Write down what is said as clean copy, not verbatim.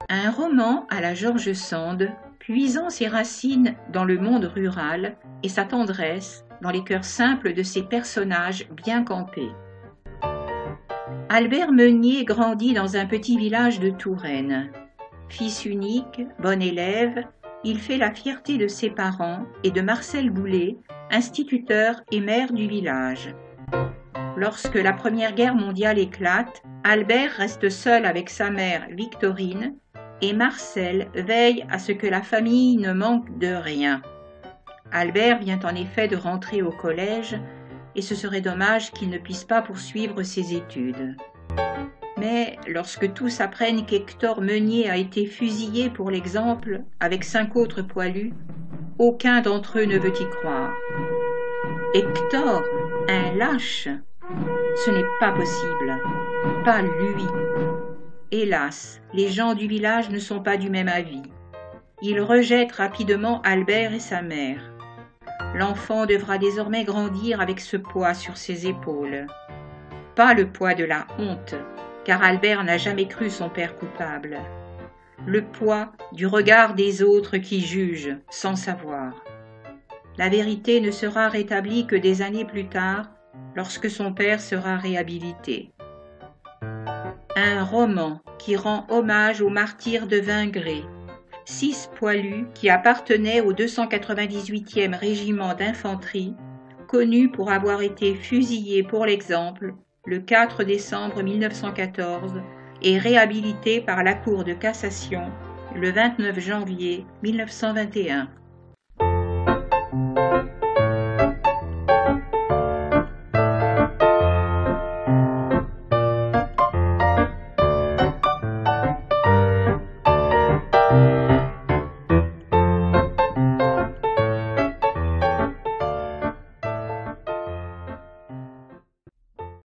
Un roman à la George Sand, puisant ses racines dans le monde rural et sa tendresse dans les cœurs simples de ses personnages bien campés. Albert Meunier grandit dans un petit village de Touraine. Fils unique, bon élève, il fait la fierté de ses parents et de Marcel Boulet, instituteur et maire du village. Lorsque la Première Guerre mondiale éclate, Albert reste seul avec sa mère Victorine et Marcel veille à ce que la famille ne manque de rien. Albert vient en effet de rentrer au collège et ce serait dommage qu'il ne puisse pas poursuivre ses études. Mais lorsque tous apprennent qu'Hector Meunier a été fusillé pour l'exemple avec 5 autres poilus, aucun d'entre eux ne veut y croire. Hector, un lâche, ce n'est pas possible, pas lui. Hélas, les gens du village ne sont pas du même avis. Ils rejettent rapidement Albert et sa mère. L'enfant devra désormais grandir avec ce poids sur ses épaules. Pas le poids de la honte, car Albert n'a jamais cru son père coupable. Le poids du regard des autres qui jugent sans savoir. La vérité ne sera rétablie que des années plus tard, lorsque son père sera réhabilité. Un roman qui rend hommage aux martyrs de Vingré, 6 poilus qui appartenaient au 298e régiment d'infanterie, connu pour avoir été fusillé pour l'exemple le 4 décembre 1914 et réhabilité par la Cour de cassation le 29 janvier 1921.